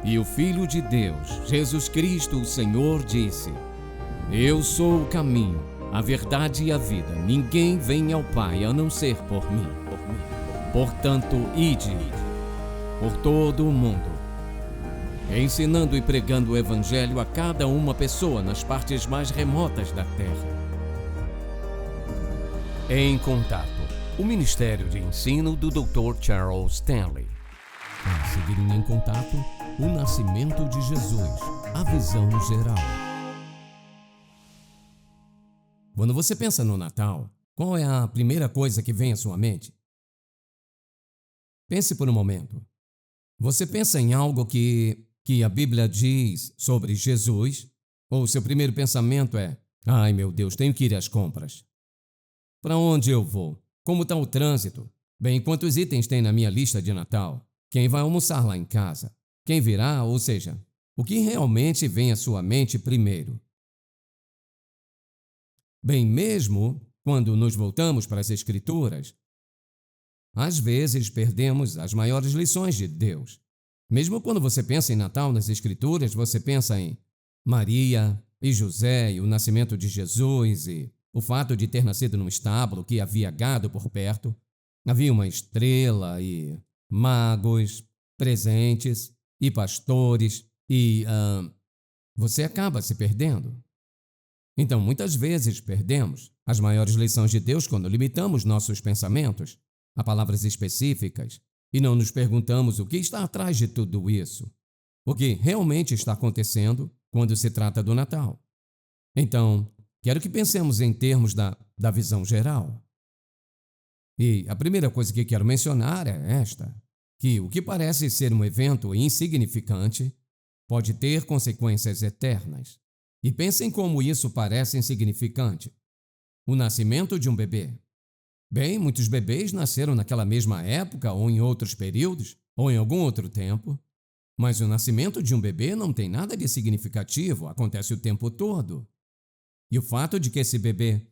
E o Filho de Deus, Jesus Cristo, o Senhor, disse: Eu sou o caminho, a verdade e a vida. Ninguém vem ao Pai a não ser por mim. Portanto, ide por todo o mundo, ensinando e pregando o Evangelho a cada uma pessoa nas partes mais remotas da terra. Em Contato, o Ministério de Ensino do Dr. Charles Stanley. A seguir em Contato, o nascimento de Jesus, a visão geral. Quando você pensa no Natal, qual é a primeira coisa que vem à sua mente? Pense por um momento. Você pensa em algo que a Bíblia diz sobre Jesus? Ou seu primeiro pensamento é: ai meu Deus, tenho que ir às compras. Para onde eu vou? Como está o trânsito? Bem, quantos itens tem na minha lista de Natal? Quem vai almoçar lá em casa? Quem virá? Ou seja, o que realmente vem à sua mente primeiro? Bem, mesmo quando nos voltamos para as Escrituras, às vezes perdemos as maiores lições de Deus. Mesmo quando você pensa em Natal nas Escrituras, você pensa em Maria e José e o nascimento de Jesus e o fato de ter nascido num estábulo que havia gado por perto. Havia uma estrela e magos, presentes e pastores e você acaba se perdendo. Então, muitas vezes perdemos as maiores lições de Deus quando limitamos nossos pensamentos a palavras específicas e não nos perguntamos o que está atrás de tudo isso, o que realmente está acontecendo quando se trata do Natal. Então, quero que pensemos em termos da visão geral. E a primeira coisa que quero mencionar é esta, que o que parece ser um evento insignificante pode ter consequências eternas. E pensem como isso parece insignificante. O nascimento de um bebê. Bem, muitos bebês nasceram naquela mesma época ou em outros períodos ou em algum outro tempo, mas o nascimento de um bebê não tem nada de significativo, acontece o tempo todo. E o fato de que esse bebê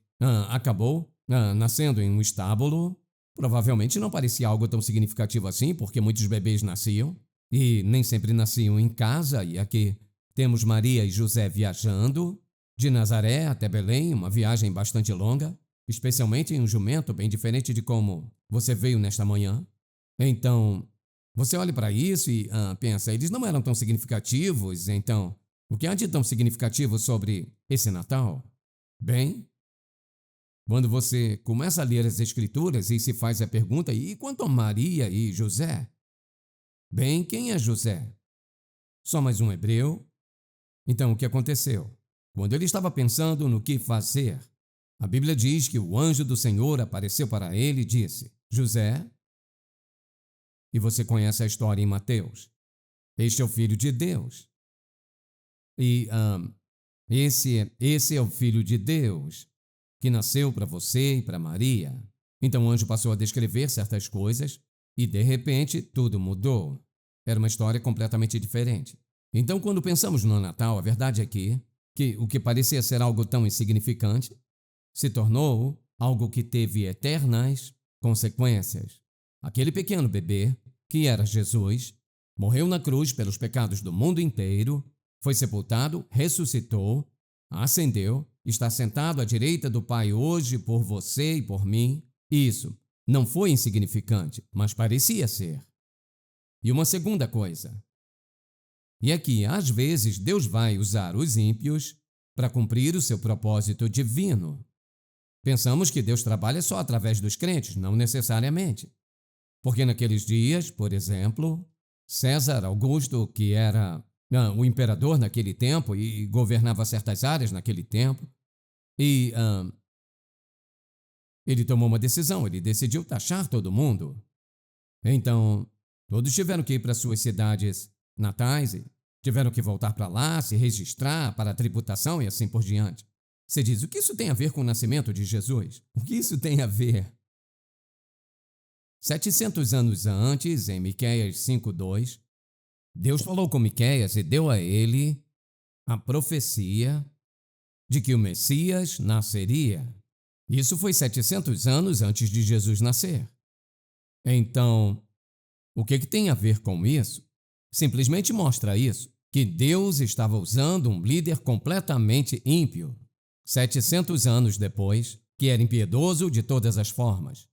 acabou nascendo em um estábulo provavelmente não parecia algo tão significativo assim, porque muitos bebês nasciam e nem sempre nasciam em casa, e aqui temos Maria e José viajando de Nazaré até Belém, uma viagem bastante longa, especialmente em um jumento bem diferente de como você veio nesta manhã. Então, você olha para isso e pensa, eles não eram tão significativos, então, o que há de tão significativo sobre esse Natal? Bem, quando você começa a ler as Escrituras e se faz a pergunta, e quanto a Maria e José? Bem, quem é José? Só mais um hebreu? Então, o que aconteceu? Quando ele estava pensando no que fazer, a Bíblia diz que o anjo do Senhor apareceu para ele e disse: José, e você conhece a história em Mateus, este é o Filho de Deus. E esse é o Filho de Deus que nasceu para você e para Maria. Então o anjo passou a descrever certas coisas e, de repente, tudo mudou. Era uma história completamente diferente. Então, quando pensamos no Natal, a verdade é que o que parecia ser algo tão insignificante se tornou algo que teve eternas consequências. Aquele pequeno bebê, que era Jesus, morreu na cruz pelos pecados do mundo inteiro, foi sepultado, ressuscitou, ascendeu, está sentado à direita do Pai hoje por você e por mim. Isso não foi insignificante, mas parecia ser. E uma segunda coisa, e é que às vezes Deus vai usar os ímpios para cumprir o seu propósito divino. Pensamos que Deus trabalha só através dos crentes, não necessariamente. Porque naqueles dias, por exemplo, César Augusto, que era o imperador naquele tempo e governava certas áreas naquele tempo, e ele tomou uma decisão, ele decidiu taxar todo mundo. Então, todos tiveram que ir para suas cidades natais e tiveram que voltar para lá, se registrar para a tributação e assim por diante. Você diz, o que isso tem a ver com o nascimento de Jesus? O que isso tem a ver? 700 anos antes, em Miqueias 5:2, Deus falou com Miqueias e deu a ele a profecia de que o Messias nasceria. Isso foi 700 anos antes de Jesus nascer. Então, o que tem a ver com isso? simplesmente mostra isso, que Deus estava usando um líder completamente ímpio, 700 anos depois, que era impiedoso de todas as formas.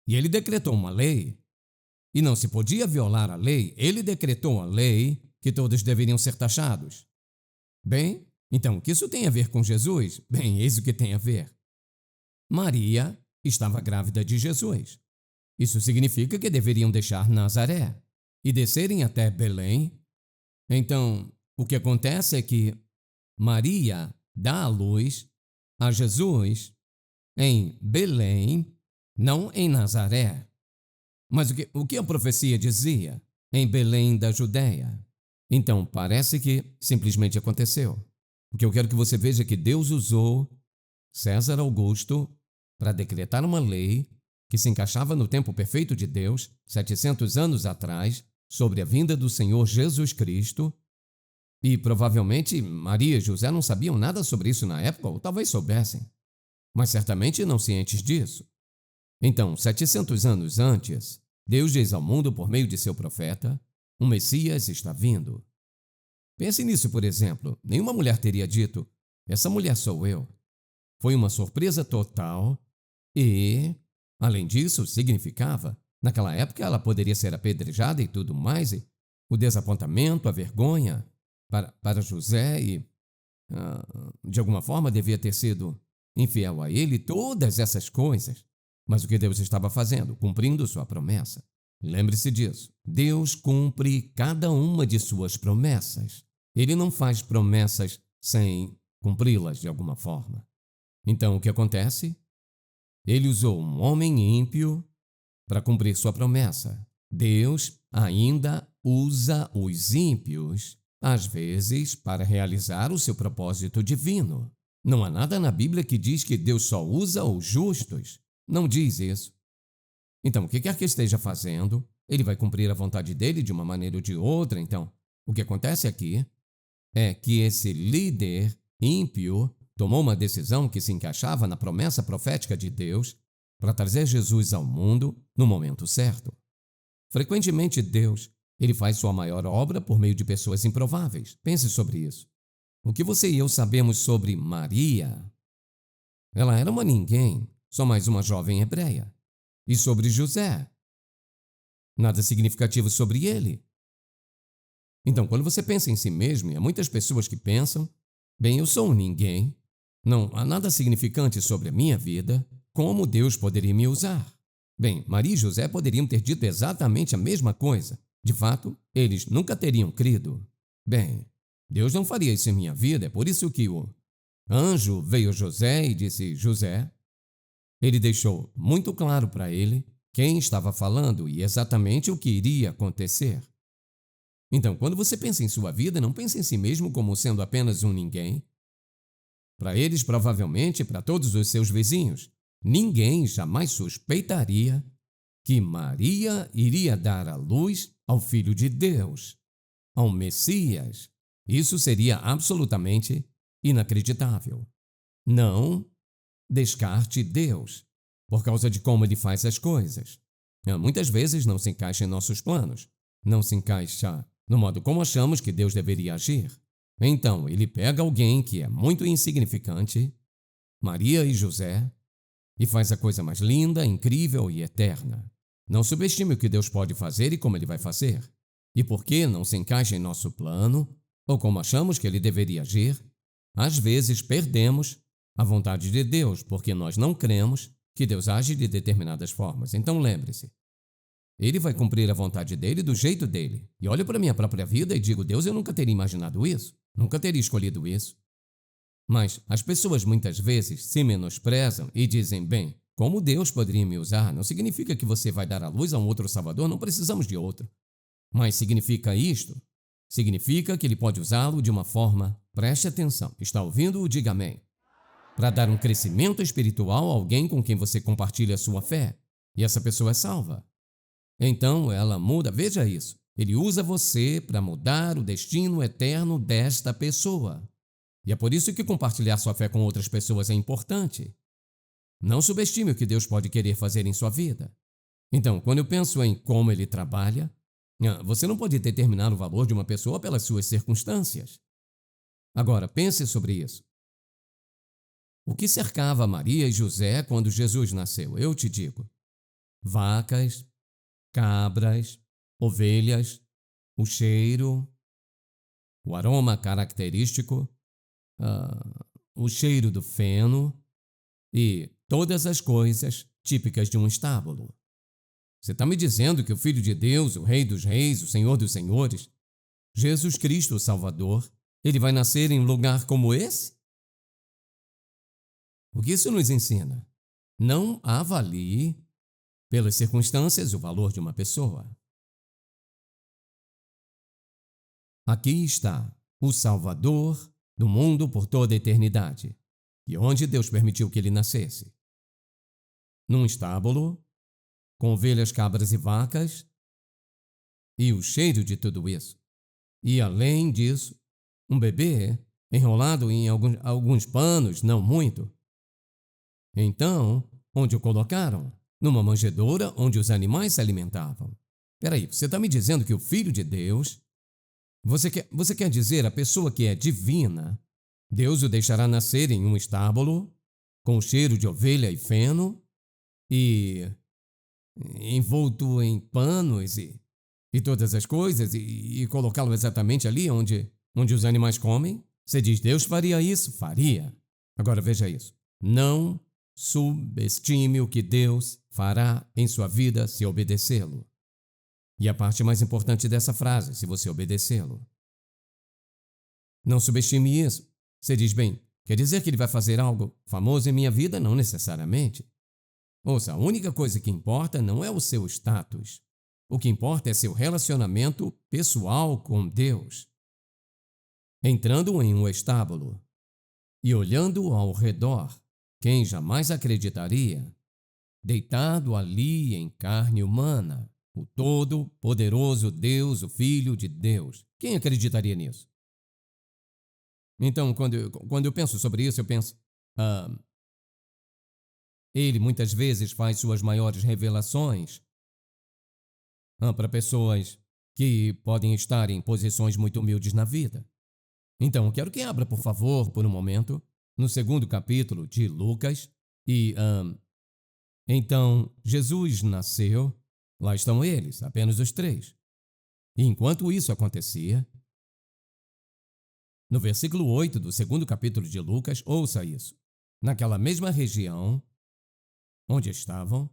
E ele decretou uma lei, e não se podia violar a lei. Ele decretou a lei que todos deveriam ser taxados. Bem, então o que isso tem a ver com Jesus? Bem, eis o que tem a ver. Maria estava grávida de Jesus. Isso significa que deveriam deixar Nazaré e descerem até Belém. Então, o que acontece é que Maria dá à luz a Jesus em Belém, não em Nazaré. Mas o que a profecia dizia? Em Belém da Judéia. Então, parece que simplesmente aconteceu. O que eu quero que você veja é que Deus usou César Augusto para decretar uma lei que se encaixava no tempo perfeito de Deus, 700 anos atrás, sobre a vinda do Senhor Jesus Cristo. E provavelmente Maria e José não sabiam nada sobre isso na época, ou talvez soubessem, mas certamente não cientes disso. Então, 700 anos antes, Deus diz ao mundo por meio de seu profeta: o Messias está vindo. Pense nisso, por exemplo. Nenhuma mulher teria dito: essa mulher sou eu. Foi uma surpresa total e, além disso, significava, naquela época ela poderia ser apedrejada e tudo mais, e o desapontamento, a vergonha para José e, de alguma forma, devia ter sido infiel a ele, todas essas coisas. Mas o que Deus estava fazendo? Cumprindo sua promessa. Lembre-se disso. Deus cumpre cada uma de suas promessas. Ele não faz promessas sem cumpri-las de alguma forma. Então, o que acontece? Ele usou um homem ímpio para cumprir sua promessa. Deus ainda usa os ímpios, às vezes, para realizar o seu propósito divino. Não há nada na Bíblia que diz que Deus só usa os justos. Não diz isso. Então, o que quer que esteja fazendo, ele vai cumprir a vontade dele de uma maneira ou de outra. Então, o que acontece aqui é que esse líder ímpio tomou uma decisão que se encaixava na promessa profética de Deus para trazer Jesus ao mundo no momento certo. Frequentemente, Deus, ele faz sua maior obra por meio de pessoas improváveis. Pense sobre isso. O que você e eu sabemos sobre Maria? Ela era uma ninguém, só mais uma jovem hebreia. E sobre José? Nada significativo sobre ele. Então, quando você pensa em si mesmo, e há muitas pessoas que pensam: bem, eu sou um ninguém, não há nada significante sobre a minha vida, como Deus poderia me usar? Bem, Maria e José poderiam ter dito exatamente a mesma coisa. De fato, eles nunca teriam crido. Bem, Deus não faria isso em minha vida, é por isso que o anjo veio a José e disse: José. Ele deixou muito claro para ele quem estava falando e exatamente o que iria acontecer. Então, quando você pensa em sua vida, não pense em si mesmo como sendo apenas um ninguém. Para eles, provavelmente, para todos os seus vizinhos, ninguém jamais suspeitaria que Maria iria dar à luz ao Filho de Deus, ao Messias. Isso seria absolutamente inacreditável. Não descarte Deus por causa de como ele faz as coisas. Muitas vezes não se encaixa em nossos planos, não se encaixa no modo como achamos que Deus deveria agir. Então, ele pega alguém que é muito insignificante, Maria e José, e faz a coisa mais linda, incrível e eterna. Não subestime o que Deus pode fazer e como ele vai fazer. E porque não se encaixa em nosso plano, ou como achamos que ele deveria agir, às vezes perdemos a vontade de Deus, porque nós não cremos que Deus age de determinadas formas. Então lembre-se, ele vai cumprir a vontade dele do jeito dele. E olho para a minha própria vida e digo: Deus, eu nunca teria imaginado isso, nunca teria escolhido isso. Mas as pessoas muitas vezes se menosprezam e dizem: bem, como Deus poderia me usar? Não significa que você vai dar à luz a um outro Salvador, não precisamos de outro. Mas significa isto? Significa que ele pode usá-lo de uma forma, preste atenção, está ouvindo? Diga amém. Para dar um crescimento espiritual a alguém com quem você compartilha a sua fé, e essa pessoa é salva. Então ela muda, veja isso, ele usa você para mudar o destino eterno desta pessoa. E é por isso que compartilhar sua fé com outras pessoas é importante. Não subestime o que Deus pode querer fazer em sua vida. Então, quando eu penso em como ele trabalha, Você não pode determinar o valor de uma pessoa pelas suas circunstâncias. Agora, pense sobre isso. O que cercava Maria e José quando Jesus nasceu? Eu te digo: vacas, cabras, ovelhas, o cheiro, o aroma característico, o cheiro do feno e todas as coisas típicas de um estábulo. Você está me dizendo que o Filho de Deus, o Rei dos Reis, o Senhor dos Senhores, Jesus Cristo, o Salvador, ele vai nascer em um lugar como esse? O que isso nos ensina? Não avalie pelas circunstâncias o valor de uma pessoa. Aqui está o Salvador do mundo por toda a eternidade. E onde Deus permitiu que ele nascesse? Num estábulo, com ovelhas, cabras e vacas, e o cheiro de tudo isso. E além disso, um bebê enrolado em alguns panos, não muito. Então, onde o colocaram? Numa manjedoura onde os animais se alimentavam. Peraí, você está me dizendo que o Filho de Deus, você quer dizer a pessoa que é divina, Deus o deixará nascer em um estábulo, com cheiro de ovelha e feno, e envolto em panos e todas as coisas, e colocá-lo exatamente ali onde os animais comem? Você diz, Deus faria isso? Faria. Agora veja isso. Não subestime o que Deus fará em sua vida se obedecê-lo. E a parte mais importante dessa frase, se você obedecê-lo. Não subestime isso. Você diz, bem, quer dizer que ele vai fazer algo famoso em minha vida? Não necessariamente. Ouça, a única coisa que importa não é o seu status. O que importa é seu relacionamento pessoal com Deus. Entrando em um estábulo e olhando ao redor, quem jamais acreditaria? Deitado ali em carne humana, o todo-poderoso Deus, o Filho de Deus. Quem acreditaria nisso? Então, quando eu penso sobre isso, eu penso... ele muitas vezes faz suas maiores revelações para pessoas que podem estar em posições muito humildes na vida. Então, quero que abra, por favor, por um momento, no 2º capítulo de Lucas. Então, Jesus nasceu, lá estão eles, apenas os 3. E enquanto isso acontecia, no versículo 8 do 2º capítulo de Lucas, ouça isso. Naquela mesma região onde estavam,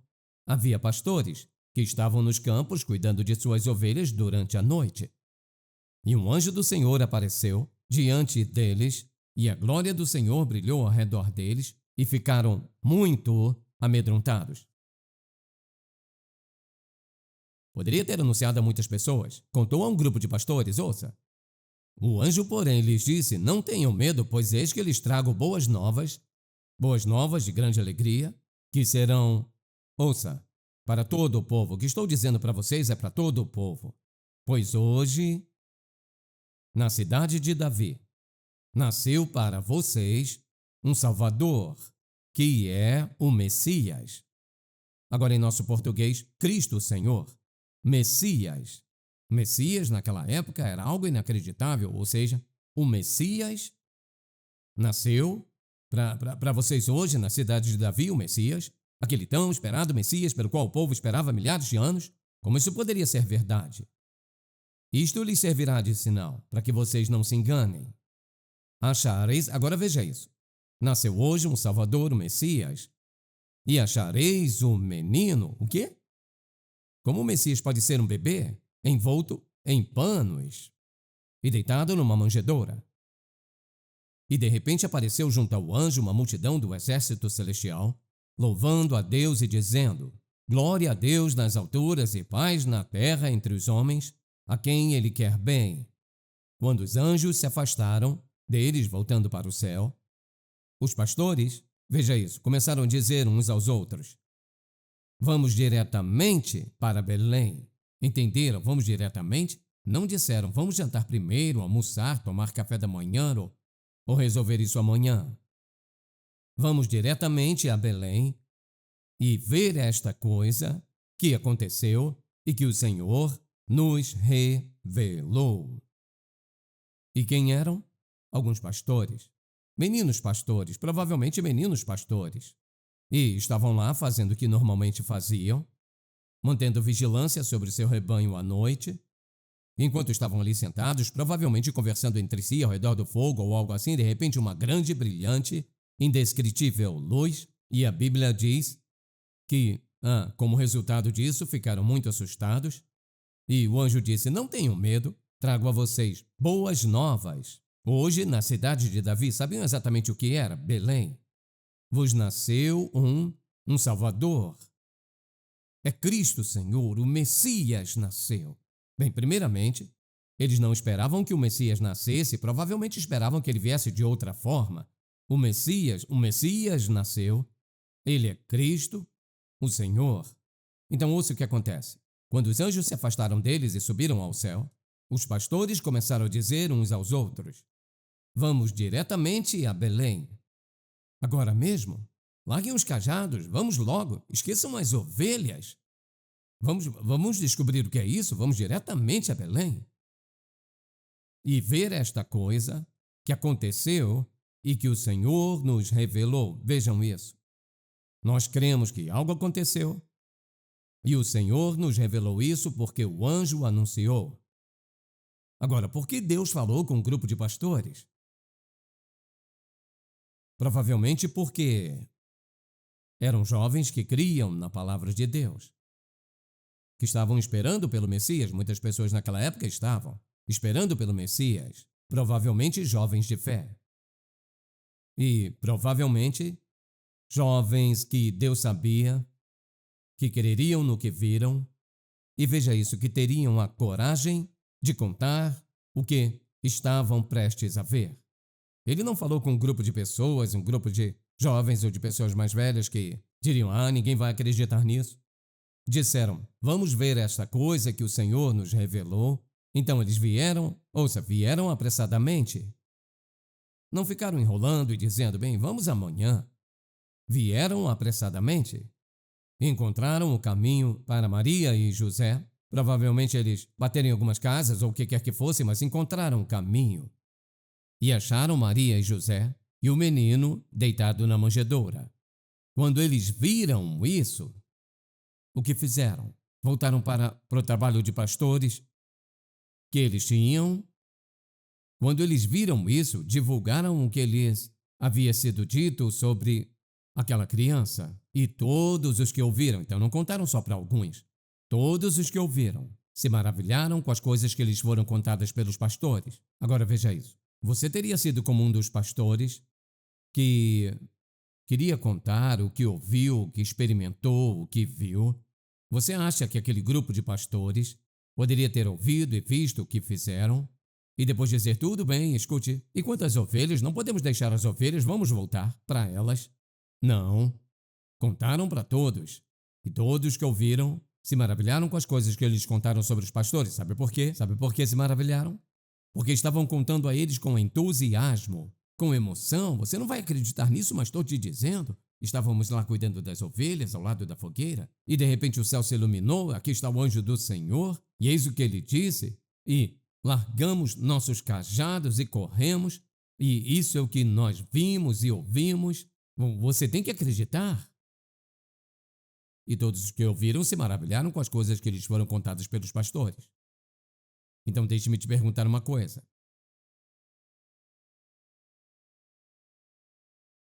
havia pastores que estavam nos campos cuidando de suas ovelhas durante a noite. E um anjo do Senhor apareceu diante deles, e a glória do Senhor brilhou ao redor deles, e ficaram muito amedrontados. Poderia ter anunciado a muitas pessoas. Contou a um grupo de pastores, ouça. O anjo, porém, lhes disse, não tenham medo, pois eis que lhes trago boas novas de grande alegria, que serão, ouça, para todo o povo. O que estou dizendo para vocês é para todo o povo. Pois hoje, na cidade de Davi, nasceu para vocês um Salvador, que é o Messias. Agora, em nosso português, Cristo Senhor. Messias. Messias, naquela época, era algo inacreditável, ou seja, o Messias nasceu para vocês hoje, na cidade de Davi, o Messias, aquele tão esperado Messias pelo qual o povo esperava milhares de anos. Como isso poderia ser verdade? Isto lhes servirá de sinal, para que vocês não se enganem. Achareis, agora veja isso, nasceu hoje um Salvador, o Messias, e achareis o menino, o quê? Como o Messias pode ser um bebê, envolto em panos e deitado numa manjedoura? E de repente apareceu junto ao anjo uma multidão do exército celestial, louvando a Deus e dizendo, glória a Deus nas alturas e paz na terra entre os homens, a quem ele quer bem. Quando os anjos se afastaram deles, voltando para o céu, os pastores, veja isso, começaram a dizer uns aos outros, vamos diretamente para Belém. Entenderam? Vamos diretamente? Não disseram, vamos jantar primeiro, almoçar, tomar café da manhã ou resolver isso amanhã. Vamos diretamente a Belém e ver esta coisa que aconteceu e que o Senhor nos revelou. E quem eram? Alguns pastores. Meninos pastores, provavelmente meninos pastores. E estavam lá fazendo o que normalmente faziam, mantendo vigilância sobre seu rebanho à noite. Enquanto estavam ali sentados, provavelmente conversando entre si ao redor do fogo ou algo assim, de repente uma grande, brilhante, indescritível luz, e a Bíblia diz que, como resultado disso, ficaram muito assustados. E o anjo disse: não tenham medo, trago a vocês boas novas. Hoje, na cidade de Davi, sabiam exatamente o que era? Belém. Vos nasceu um Salvador. É Cristo Senhor, o Messias nasceu. Bem, primeiramente, eles não esperavam que o Messias nascesse, provavelmente esperavam que ele viesse de outra forma. O Messias nasceu, ele é Cristo, o Senhor. Então ouça o que acontece. Quando os anjos se afastaram deles e subiram ao céu, os pastores começaram a dizer uns aos outros: vamos diretamente a Belém. Agora mesmo? Larguem os cajados, vamos logo, esqueçam as ovelhas. Vamos descobrir o que é isso, vamos diretamente a Belém. E ver esta coisa que aconteceu e que o Senhor nos revelou. Vejam isso. Nós cremos que algo aconteceu e o Senhor nos revelou isso porque o anjo anunciou. Agora, por que Deus falou com um grupo de pastores? Provavelmente porque eram jovens que criam na palavra de Deus, que estavam esperando pelo Messias. Muitas pessoas naquela época estavam esperando pelo Messias, provavelmente jovens de fé. E provavelmente jovens que Deus sabia que creriam no que viram, e veja isso, que teriam a coragem de contar o que estavam prestes a ver. Ele não falou com um grupo de pessoas, um grupo de jovens ou de pessoas mais velhas que diriam: ninguém vai acreditar nisso. Disseram: vamos ver esta coisa que o Senhor nos revelou. Então eles vieram apressadamente. Não ficaram enrolando e dizendo: bem, vamos amanhã. Vieram apressadamente. Encontraram o caminho para Maria e José. Provavelmente eles bateram em algumas casas ou o que quer que fosse, mas encontraram o caminho. E acharam Maria e José e o menino deitado na manjedoura. Quando eles viram isso, o que fizeram? Voltaram para o trabalho de pastores que eles tinham. Quando eles viram isso, divulgaram o que lhes havia sido dito sobre aquela criança. E todos os que ouviram, então não contaram só para alguns, todos os que ouviram se maravilharam com as coisas que lhes foram contadas pelos pastores. Agora veja isso. Você teria sido como um dos pastores que queria contar o que ouviu, o que experimentou, o que viu. Você acha que aquele grupo de pastores poderia ter ouvido e visto o que fizeram e depois dizer: tudo bem, escute, e quanto às ovelhas, não podemos deixar as ovelhas, vamos voltar para elas? Não. Contaram para todos. E todos que ouviram se maravilharam com as coisas que eles contaram sobre os pastores. Sabe por quê? Sabe por que se maravilharam? Porque estavam contando a eles com entusiasmo, com emoção. Você não vai acreditar nisso, mas estou te dizendo. Estávamos lá cuidando das ovelhas ao lado da fogueira e de repente o céu se iluminou. Aqui está o anjo do Senhor e eis o que ele disse. E largamos nossos cajados e corremos. E isso é o que nós vimos e ouvimos. Você tem que acreditar. E todos os que ouviram se maravilharam com as coisas que lhes foram contadas pelos pastores. Então deixe-me te perguntar uma coisa.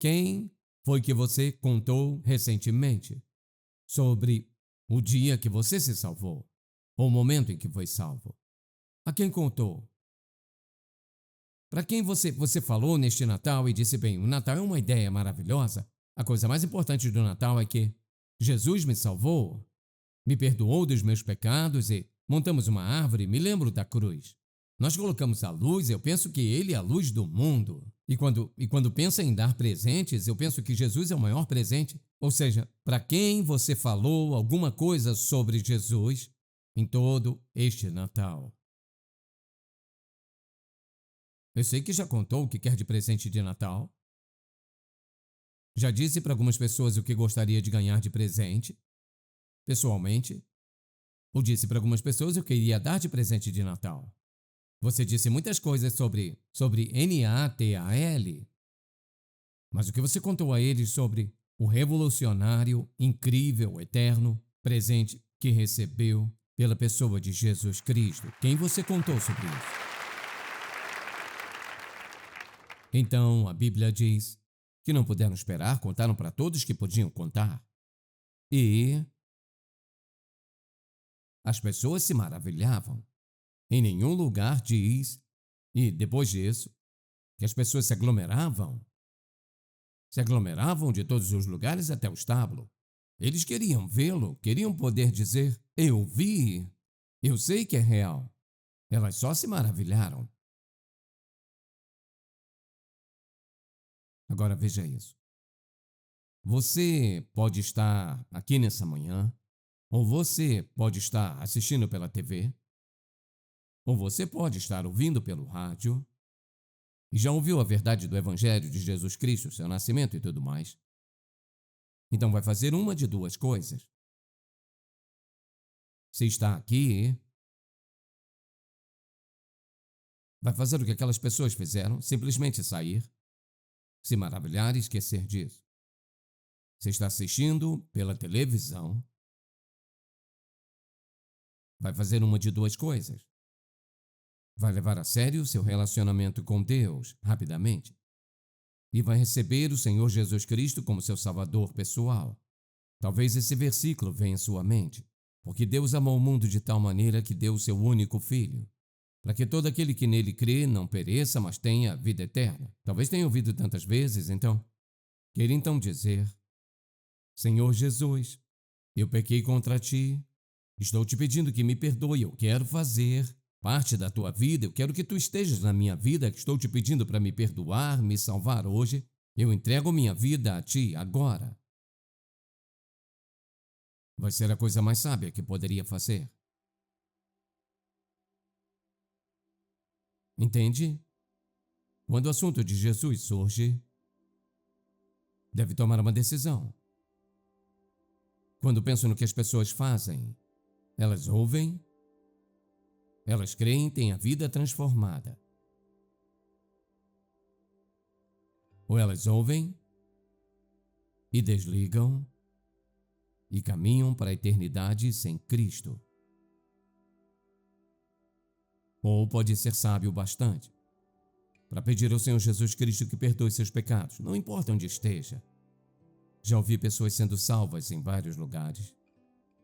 Quem foi que você contou recentemente sobre o dia que você se salvou? Ou o momento em que foi salvo? A quem contou? Para quem você falou neste Natal e disse: bem, o Natal é uma ideia maravilhosa. A coisa mais importante do Natal é que Jesus me salvou, me perdoou dos meus pecados e montamos uma árvore e me lembro da cruz. Nós colocamos a luz, eu penso que ele é a luz do mundo. E quando pensa em dar presentes, eu penso que Jesus é o maior presente. Ou seja, para quem você falou alguma coisa sobre Jesus em todo este Natal? Eu sei que já contou o que quer de presente de Natal. Já disse para algumas pessoas o que gostaria de ganhar de presente, pessoalmente. Ou disse para algumas pessoas o que iria dar de presente de Natal. Você disse muitas coisas sobre Natal. Mas o que você contou a eles sobre o revolucionário, incrível, eterno presente que recebeu pela pessoa de Jesus Cristo? Quem você contou sobre isso? Então, a Bíblia diz que não puderam esperar, contaram para todos que podiam contar. E as pessoas se maravilhavam. Em nenhum lugar diz, e depois disso, que as pessoas se aglomeravam de todos os lugares até o estábulo. Eles queriam vê-lo, queriam poder dizer, eu vi, eu sei que é real. Elas só se maravilharam. Agora veja isso. Você pode estar aqui nessa manhã, ou você pode estar assistindo pela TV, ou você pode estar ouvindo pelo rádio, e já ouviu a verdade do Evangelho de Jesus Cristo, seu nascimento e tudo mais. Então vai fazer uma de duas coisas. Se está aqui, vai fazer o que aquelas pessoas fizeram, simplesmente sair, se maravilhar e esquecer disso. Se está assistindo pela televisão, vai fazer uma de duas coisas. Vai levar a sério seu relacionamento com Deus rapidamente e vai receber o Senhor Jesus Cristo como seu Salvador pessoal. Talvez esse versículo venha em sua mente, porque Deus amou o mundo de tal maneira que deu o seu único Filho, para que todo aquele que nele crê não pereça, mas tenha vida eterna. Talvez tenha ouvido tantas vezes, então. Queira então dizer, Senhor Jesus, eu pequei contra ti, estou te pedindo que me perdoe, eu quero fazer parte da tua vida, eu quero que tu estejas na minha vida, que estou te pedindo para me perdoar, me salvar hoje, eu entrego minha vida a ti agora. Vai ser a coisa mais sábia que poderia fazer. Entende? Quando o assunto de Jesus surge, deve tomar uma decisão. Quando penso no que as pessoas fazem, elas ouvem, elas creem, têm a vida transformada. Ou elas ouvem e desligam e caminham para a eternidade sem Cristo. Ou pode ser sábio bastante para pedir ao Senhor Jesus Cristo que perdoe seus pecados, não importa onde esteja. Já ouvi pessoas sendo salvas em vários lugares.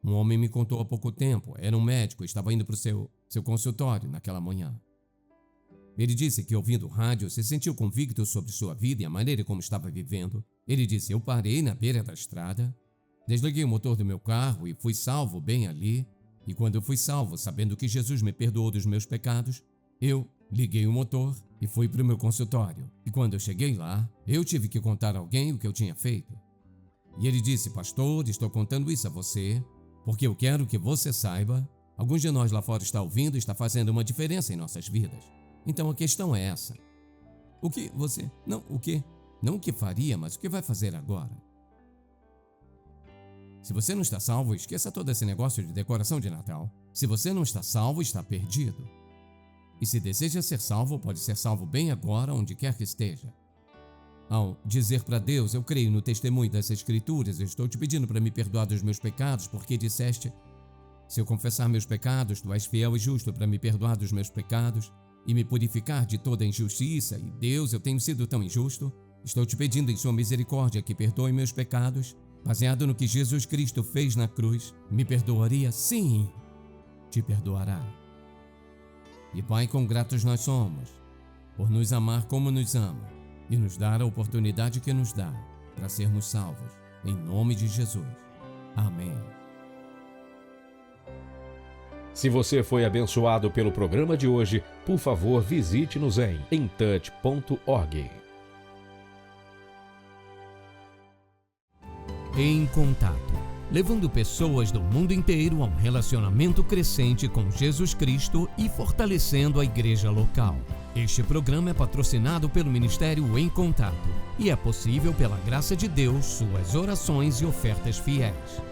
Um homem me contou há pouco tempo, era um médico, estava indo para o seu consultório naquela manhã. Ele disse que ouvindo o rádio se sentiu convicto sobre sua vida e a maneira como estava vivendo. Ele disse, eu parei na beira da estrada, desliguei o motor do meu carro e fui salvo bem ali. E quando eu fui salvo, sabendo que Jesus me perdoou dos meus pecados, eu liguei o motor e fui para o meu consultório. E quando eu cheguei lá, eu tive que contar a alguém o que eu tinha feito. E ele disse, pastor, estou contando isso a você, porque eu quero que você saiba, alguns de nós lá fora está ouvindo e está fazendo uma diferença em nossas vidas. Então a questão é essa. O que você... Não o que faria, mas o que vai fazer agora? Se você não está salvo, esqueça todo esse negócio de decoração de Natal. Se você não está salvo, está perdido. E se deseja ser salvo, pode ser salvo bem agora, onde quer que esteja. Ao dizer para Deus, eu creio no testemunho das Escrituras, eu estou te pedindo para me perdoar dos meus pecados, porque disseste, se eu confessar meus pecados, tu és fiel e justo para me perdoar dos meus pecados e me purificar de toda injustiça. E Deus, eu tenho sido tão injusto, estou te pedindo em sua misericórdia que perdoe meus pecados, baseado no que Jesus Cristo fez na cruz. Me perdoaria? Sim, te perdoará. E Pai, quão gratos nós somos por nos amar como nos ama e nos dar a oportunidade que nos dá para sermos salvos. Em nome de Jesus. Amém. Se você foi abençoado pelo programa de hoje, por favor, visite-nos em intouch.org. Em Contato, levando pessoas do mundo inteiro a um relacionamento crescente com Jesus Cristo e fortalecendo a igreja local. Este programa é patrocinado pelo Ministério Em Contato e é possível pela graça de Deus, suas orações e ofertas fiéis.